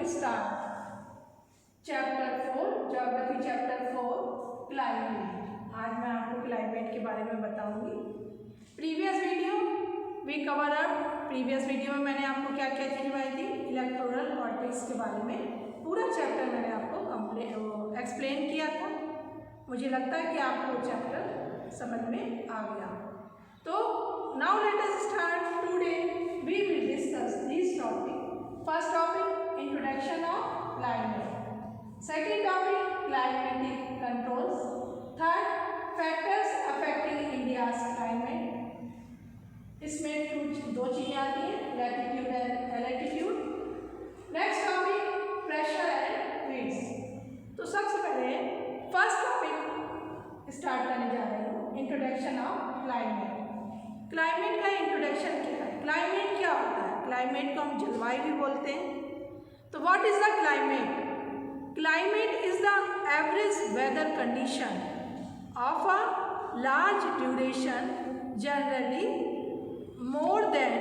To start chapter 4, geography chapter 4, climate. आज मैं आपको क्लाइमेट के बारे में बताऊंगी। Previous video we cover up, previous video में मैंने आपको क्या क्या चीज़ बताई थी, इलेक्टोरल कॉर्टेक्स के बारे में पूरा चैप्टर मैंने आपको एक्सप्लेन किया था। मुझे लगता है कि आपको चैप्टर समझ में आ गया। तो now let us start. Today we will discuss this topic. First topic introduction of climate, second topic climatic controls, third factors affecting India's climate. इसमें दो चीज़ें आती हैं, latitude and altitude. Next topic pressure and winds. तो सबसे पहले first topic start करने जा रही हूँ, इंट्रोडक्शन ऑफ क्लाइमेट। क्लाइमेट का इंट्रोडक्शन क्या है? क्लाइमेट क्या होता है? क्लाइमेट को हम जलवायु भी बोलते हैं। तो what is the climate? Climate is the average weather condition of a large duration, generally more than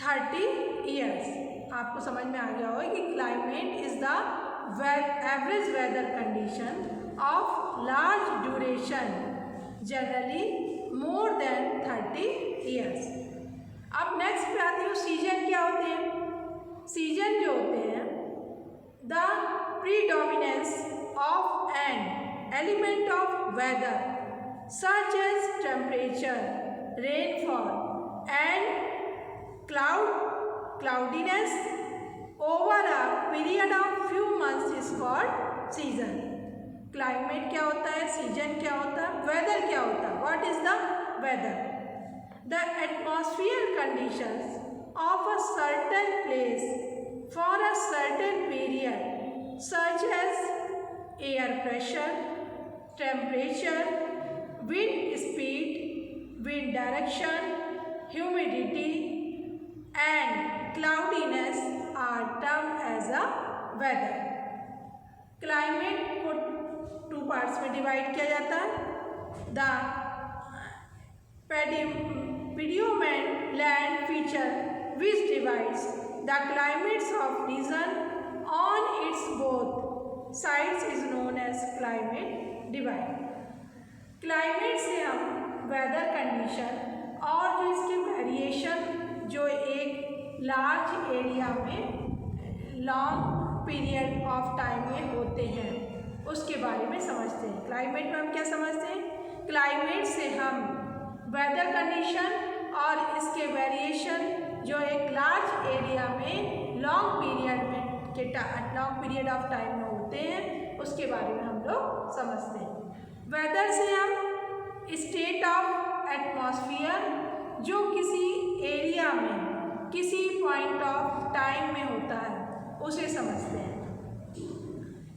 30 years. आपको समझ में आ गया होगा कि climate is the average weather condition of large duration, generally more than 30 years. अब next पे आती हूँ, सीजन क्या होते हैं? सीजन जो होते हैं, the predominance of an element of weather such as temperature, rainfall and cloudiness over a period of few months is called season. Climate क्या होता है, सीजन क्या होता है, वेदर क्या होता है? What is the weather? The atmosphere conditions of a certain place for a certain period such as air pressure, temperature, wind speed, wind direction, humidity and cloudiness are termed as a weather. Climate को two parts में divide किया जाता है। The pediment land feature which divides the climates of region on its both sides is known as climate divide. Climate से हम weather condition और जो इसके वेरिएशन जो एक लार्ज एरिया में लॉन्ग पीरियड ऑफ टाइम में होते हैं उसके बारे में समझते हैं। क्लाइमेट में हम क्या समझते हैं? क्लाइमेट से हम वेदर कंडीशन और इसके वेरिएशन जो एक लार्ज एरिया में लॉन्ग पीरियड ऑफ टाइम में होते हैं उसके बारे में हम लोग समझते हैं। वेदर से हम स्टेट ऑफ एटमॉस्फेयर जो किसी एरिया में किसी पॉइंट ऑफ टाइम में होता है उसे समझते हैं।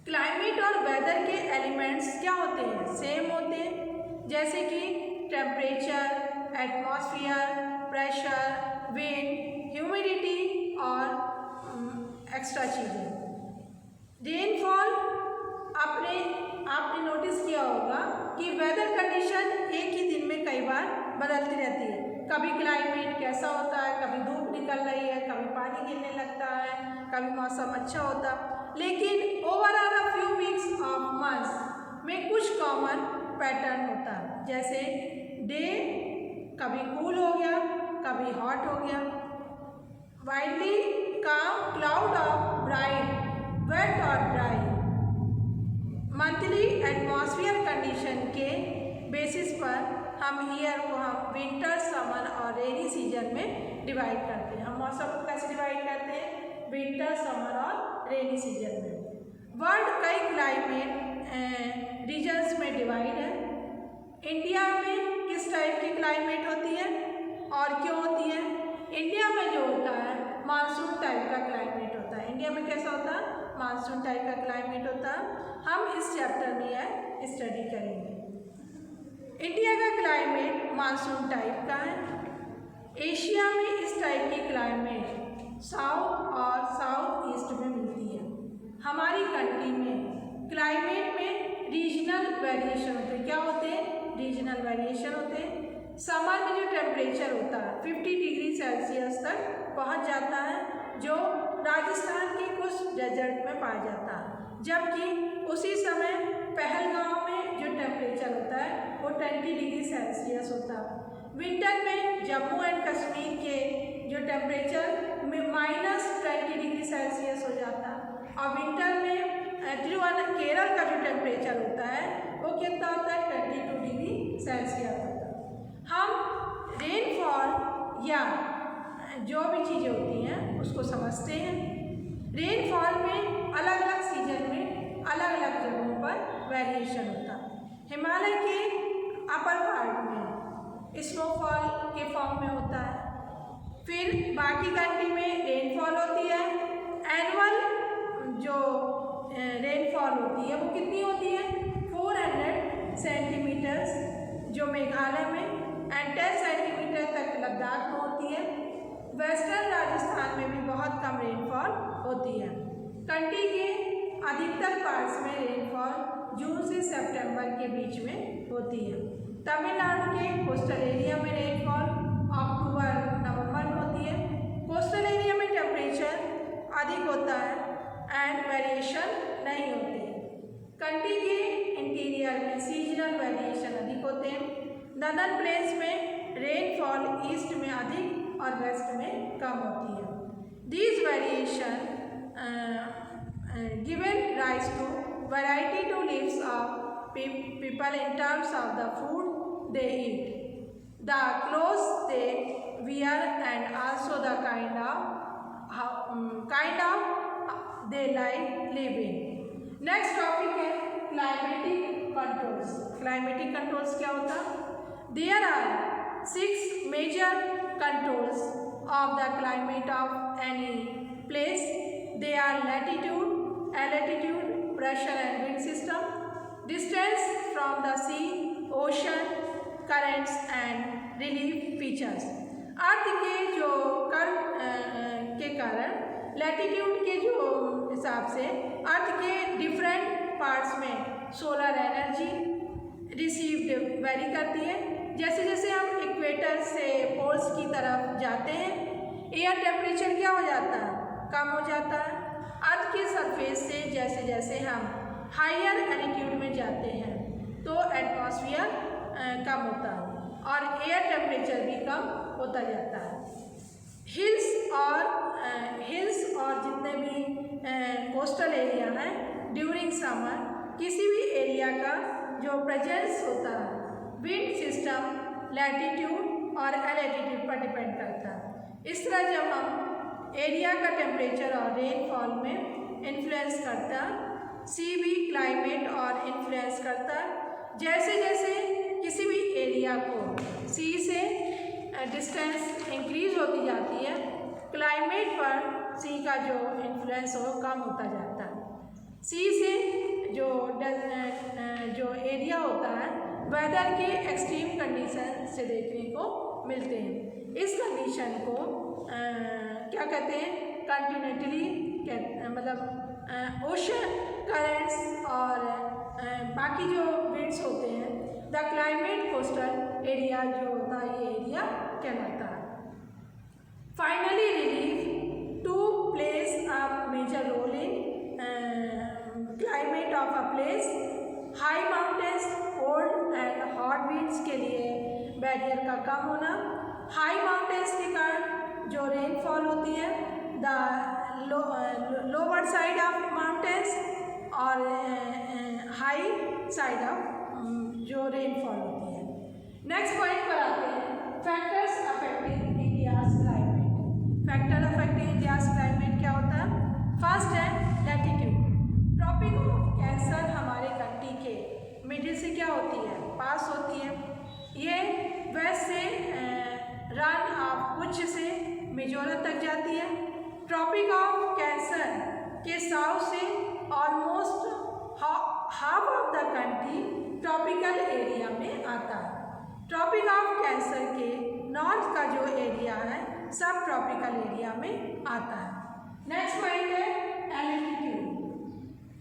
क्लाइमेट और वेदर के एलिमेंट्स क्या होते हैं? सेम होते हैं, जैसे कि temperature, atmosphere, pressure, wind, humidity और एक्स्ट्रा चीज़ें। रेनफॉल आपने नोटिस किया होगा कि वेदर कंडीशन एक ही दिन में कई बार बदलती रहती है। कभी क्लाइमेट कैसा होता है, कभी धूप निकल रही है, कभी पानी गिरने लगता है, कभी मौसम अच्छा होता है, लेकिन overall a few weeks of months में कुछ कॉमन पैटर्न होता है। जैसे डे कभी कूल हो गया, कभी हॉट हो गया, वाइडली काम क्लाउड ऑफ ब्राइट, वेट और ड्राई। मंथली एटमॉस्फेयर कंडीशन के बेसिस पर हम ईयर को हम विंटर, समर और रेनी सीजन में डिवाइड करते हैं। हम मौसम को कैसे डिवाइड करते हैं? विंटर, समर और रेनी सीजन में। वर्ल्ड कई क्लाइमेट रीजन्स में डिवाइड है। इंडिया में किस टाइप की क्लाइमेट होती है और क्यों होती है? इंडिया में जो होता है मानसून टाइप का क्लाइमेट होता है। इंडिया में कैसा होता है? मानसून टाइप का क्लाइमेट होता है। हम इस चैप्टर में यह स्टडी करेंगे। इंडिया का क्लाइमेट मानसून टाइप का है। एशिया में इस टाइप की क्लाइमेट साउथ और साउथ ईस्ट में मिलती है। हमारी कंट्री में क्लाइमेट में रीजनल वेरिएशन होते हैं। क्या होते हैं? रीजनल वेरिएशन होते हैं। समर में जो टेम्परेचर होता है 50 डिग्री सेल्सियस तक पहुंच जाता है, जो राजस्थान के कुछ डेजर्ट में पाया जाता है, जबकि उसी समय पहलगांव में जो टेम्परेचर होता है वो 20 डिग्री सेल्सियस होता है। विंटर में जम्मू एंड कश्मीर के जो टेम्परेचर में -20 डिग्री सेल्सियस हो जाता है, और विंटर में केरल का जो टेम्परेचर होता है वो कितना होता है, 22 डिग्री सेल्सियस होता है। हम रेनफॉल या जो भी चीज़ें होती हैं उसको समझते हैं। रेनफॉल में अलग अलग सीजन में अलग अलग जगहों पर वेरिएशन होता है। हिमालय के अपर पार्ट में स्नोफॉल के फॉर्म में होता है, फिर बाकी कंट्री में रेनफॉल होती है। एनुअल जो रेनफॉल होती है वो कितनी होती है, 400 सेंटीमीटर्स जो मेघालय में, एंड 10 सेंटीमीटर तक लद्दाख में होती है। वेस्टर्न राजस्थान में भी बहुत कम रेनफॉल होती है। कंट्री के अधिकतर पार्ट्स में रेनफॉल जून से सितंबर के बीच में होती है। तमिलनाडु के कोस्टल एरिया में रेनफॉल अक्टूबर-नवंबर में होती है। कोस्टल एरिया में टेम्परेचर अधिक होता है एंड वेरिएशन नहीं होते। कंट्री के इंटीरियर में सीजनल वेरिएशन अधिक होते हैं। नदर्न प्लेन्स में रेनफॉल ईस्ट में अधिक और वेस्ट में कम होती है। These variation given rise to variety to lives of people in terms of the food they eat, the clothes they wear, and also the kind of they live in. Next topic है climatic controls. Climatic controls क्या होता है? There are 6 major controls of the climate of any place. They are latitude, altitude, pressure and wind system, distance from the sea, ocean, currents and relief features. अर्थ के जो curve के कारण, latitude के जो हिसाब से अर्थ के डिफरेंट पार्ट्स में सोलर एनर्जी रिसीव्ड वेरी करती है। जैसे जैसे हम इक्वेटर से पोल्स की तरफ जाते हैं, एयर टेम्परेचर क्या हो जाता है, कम हो जाता है। अर्थ के सरफेस से जैसे जैसे हम हायर एल्टीट्यूड में जाते हैं तो एटमॉस्फेयर कम होता है और एयर टेम्परेचर भी कम होता जाता है। हिल्स और जितने भी कोस्टल एरिया हैं, ड्यूरिंग समर किसी भी एरिया का जो प्रेजेंस होता है विंड सिस्टम लैटिट्यूड और एल्टीट्यूड पर डिपेंड करता है। इस तरह जब हम एरिया का टेम्परेचर और रेनफॉल में इन्फ्लुएंस करता है, सी भी क्लाइमेट और इन्फ्लुएंस करता है। जैसे जैसे किसी भी एरिया को सी से डिस्टेंस इंक्रीज होती जाती है, क्लाइमेट पर सी का जो इन्फ्लुएंस हो कम होता जाता है। सी से जो एरिया होता है वेदर के एक्सट्रीम कंडीशन से देखने को मिलते हैं। इस कंडीशन को क्या कहते हैं, कंटिन्यूटी मतलब ओशन करेंट्स और बाकी जो विंड्स होते हैं, द क्लाइमेट कोस्टल एरिया जो होता है ये एरिया कहलाता है। Finally relief to place a major role in climate of a place. High mountains cold and hot winds के लिए बैरियर का कम होना। हाई माउंटेन्स के कारण जो रेनफॉल होती है, the lower side of mountains और हाई साइड ऑफ जो रेनफॉल होती है। नेक्स्ट पॉइंट पर आते हैं, factors affecting India's climate. Factor affecting India's climate क्या होता है? फर्स्ट है लैटिट्यूड। ट्रॉपिक ऑफ कैंसर हमारे कंट्री के मिडिल से क्या होती है, पास होती है। ये वेस्ट से रन ऑफ उच्च से मिजोरम तक जाती है। ट्रॉपिक ऑफ कैंसर के साउथ से almost half of the country tropical area में आता है। ट्रॉपिक ऑफ कैंसर के नॉर्थ का जो एरिया है सब ट्रॉपिकल एरिया में आता है। नेक्स्ट पॉइंट है एल्टीट्यूड।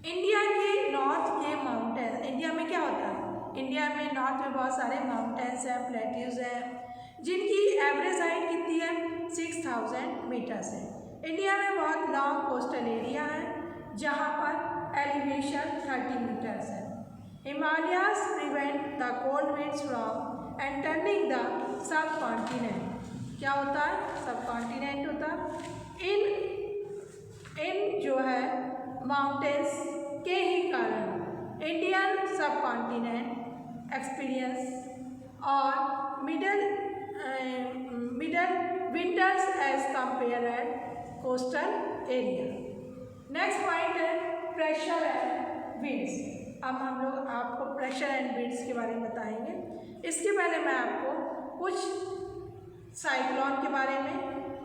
इंडिया के नॉर्थ के माउंटेन, इंडिया में क्या होता है, इंडिया में नॉर्थ में बहुत सारे माउंटेन्स हैं, प्लेट्यूज हैं, जिनकी एवरेज हाइट कितनी है, 6000 मीटर्स है। इंडिया में बहुत लॉन्ग कोस्टल एरिया है जहाँ पर एलिवेशन 30 मीटर्स है। Himalayas prevent the cold winds from entering the sub continent. क्या होता है? सब कॉन्टिनेंट होता है। इन जो है माउंटेन्स के ही कारण इंडियन सब कॉन्टिनेंट एक्सपीरियंस और middle winters as compare coastal area. Next point है प्रेशर एंड विंड्स। अब हम लोग आपको प्रेशर एंड विंड्स के बारे में बताएंगे। इसके पहले मैं आपको कुछ साइक्लोन के बारे में,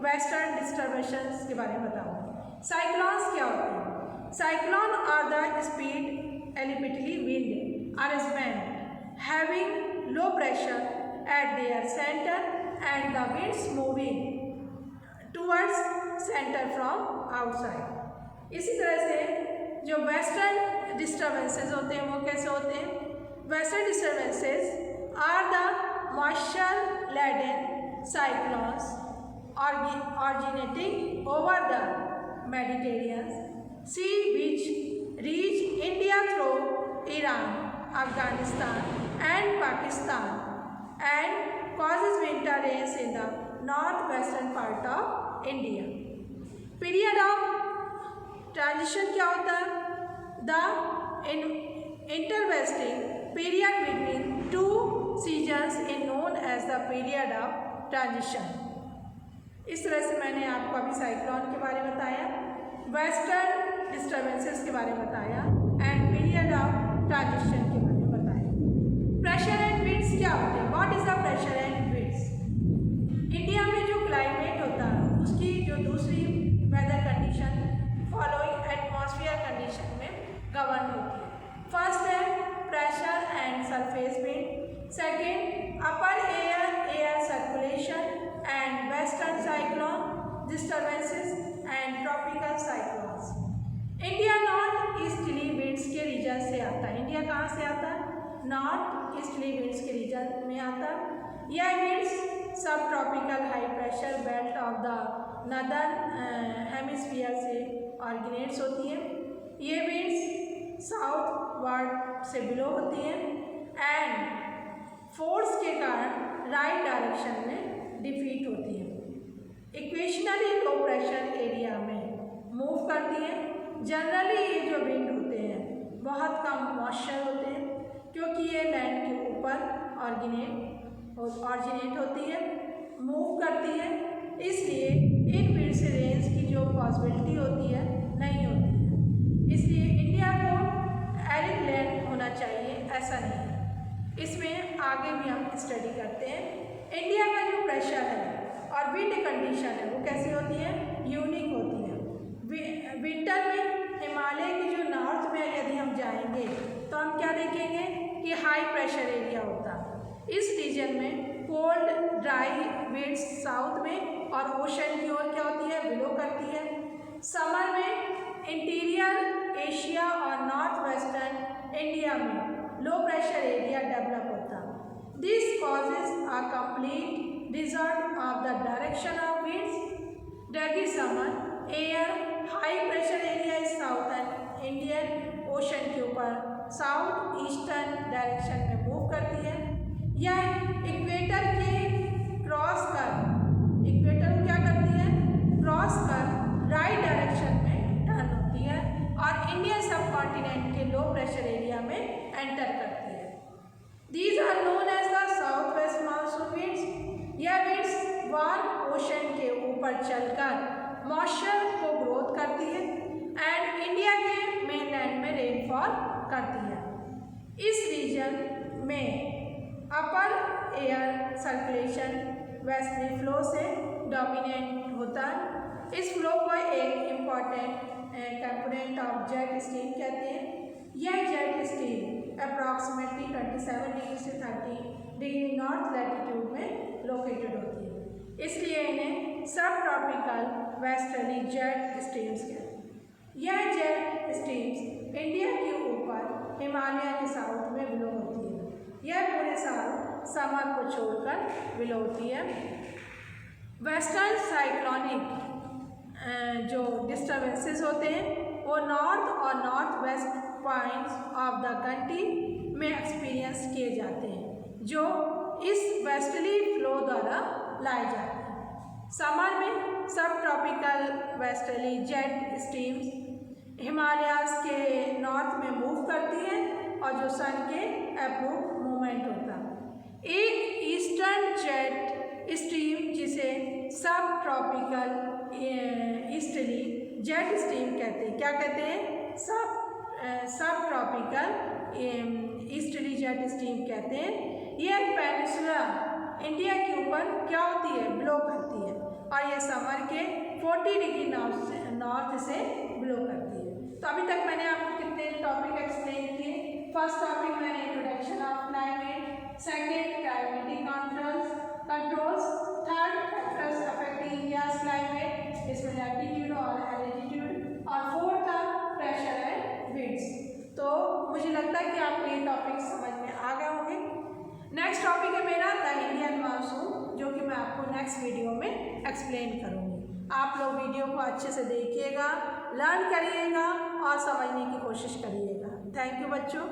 वेस्टर्न डिस्टर्बेंसेस के बारे में बताऊंगी। साइक्लोन्स क्या होते हैं? Cyclone are the speed elementally wind arrangement having low pressure at their center and the winds moving towards center from outside। इसी तरह से जो वेस्टर्न डिस्टर्बेंसेस होते हैं वो कैसे होते हैं? Western disturbances are the moisture laden cyclones originating over the Mediterranean Sea which reach India through Iran, Afghanistan and Pakistan and causes winter rains in the northwestern part of India। Period of transition क्या होता है? The intervening period between two seasons is known as the period of transition। इस तरह से मैंने आपको अभी cyclone के बारे में बताया, वेस्टर्न डिस्टर्बेंसेस के बारे में बताया एंड पीरियड ऑफ ट्रांजिशन के बारे में बताया। प्रेशर एंड विंड्स क्या होते हैं? What is the pressure and winds? India में जो क्लाइमेट होता है उसकी जो दूसरी weather condition following atmosphere condition में गवर्न होती है। फर्स्ट है pressure and surface wind, second upper air circulation and western cyclone disturbances and tropical cyclones। India north easterly winds के रीजन से आता है। इंडिया कहाँ से आता है? नॉर्थ ईस्टली विंड्स के रीजन में आता है। यह विंड्स सब tropical high pressure belt of the northern hemisphere से ऑरिजिनेट्स होती हैं। ये विंड्स साउथ वर्ड से बिलो होती हैं एंड फोर्स के कारण राइट डायरेक्शन में डिफीट होती है। इक्वेशनली लो प्रेशर एरिया में मूव करती हैं। जनरली ये जो विंड होते हैं बहुत कम मॉइस्चर होते हैं क्योंकि ये लैंड के ऊपर ऑरिजिनेट होती है, मूव करती है, इसलिए इन विंड से रेंज की जो पॉसिबिलिटी होती है नहीं होती है। इसलिए इंडिया को एरिड लैंड होना चाहिए, ऐसा नहीं है। इसमें आगे भी हम स्टडी करते हैं। इंडिया का जो प्रेशर है और विंड कंडीशन है वो कैसी होती है? यूनिक होती है। विंटर में हिमालय की जो नॉर्थ में यदि हम जाएंगे तो हम क्या देखेंगे कि हाई प्रेशर एरिया होता है। इस रीजन में कोल्ड ड्राई विंड्स साउथ में और ओशन की ओर क्या होती है? बिलो करती है। समर में इंटीरियर एशिया और नॉर्थ वेस्टर्न इंडिया में लो प्रेशर एरिया डेवलप होता है। This causes a complete desert of the direction of winds। Dry summer air high pressure area is southern Indian Ocean के ऊपर south eastern direction में move करती है। यह equator के क्रॉस कर, इक्वेटर को क्या करती है? क्रॉस कर राइट डायरेक्शन में टर्न होती है और इंडियन सब कॉन्टिनेंट के लो प्रेशर एरिया में एंटर करती है। These are known as the southwest monsoon winds। यह विंड्स वार्म ओशन के ऊपर चलकर मॉइस्चर को ग्रोथ करती है एंड इंडिया के मेनलैंड में रेनफॉल करती है। इस रीजन में अपर एयर सर्कुलेशन वेस्टर्ली फ्लो से डोमिनेट होता है। इस फ्लो को एक important component of jet stream कहते हैं। यह जेट स्ट्रीम अप्रॉक्सीमेटली 27 डिग्री से 30 डिग्री नॉर्थ लैटिट्यूड में लोकेटेड होती है, इसलिए इन्हें सब ट्रॉपिकल वेस्टर्ली जेट स्ट्रीम्स कहते हैं। यह जेट स्ट्रीम्स इंडिया के ऊपर हिमालय के साउथ में बिलो होती है। यह पूरे साल समर को छोड़कर बिलो होती है। वेस्टर्न साइक्लोनिक जो डिस्टर्बेंसेस होते हैं वो नॉर्थ और north west points of the country में एक्सपीरियंस किए जाते हैं, जो इस वेस्टर्ली फ्लो द्वारा लाए जाते हैं। समर में सब tropical westerly jet streams Himalayas के नॉर्थ में मूव करती हैं और जो सन के अप्रूव मूवमेंट होता है। एक ईस्टर्न जेट स्ट्रीम जिसे सब ट्रॉपिकल ईस्टर्ली जेट स्ट्रीम कहते हैं। क्या कहते हैं? सब ट्रॉपिकल ईस्टर्ली जेट स्ट्रीम कहते हैं। यह पेनिनसुला इंडिया के ऊपर क्या होती है? ब्लो करती है और ये समर के 40 डिग्री नॉर्थ से ब्लो करती है। तो अभी तक मैंने आपको कितने टॉपिक एक्सप्लेन किए। फर्स्ट टॉपिक मैंने introduction of climate, second climatic controls, third factors affecting India's climate, इसमें लैटिट्यूड और एल्टीट्यूड, और फोर्थ था प्रेशर एंड विंड्स। तो मुझे लगता है कि आपको ये टॉपिक समझ में आ गए होंगे। नेक्स्ट टॉपिक है मेरा द इंडियन मानसून, जो कि मैं आपको नेक्स्ट वीडियो में एक्सप्लेन करूँगी। आप लोग वीडियो को अच्छे से देखिएगा, लर्न करिएगा और समझने की कोशिश करिएगा। थैंक यू बच्चों।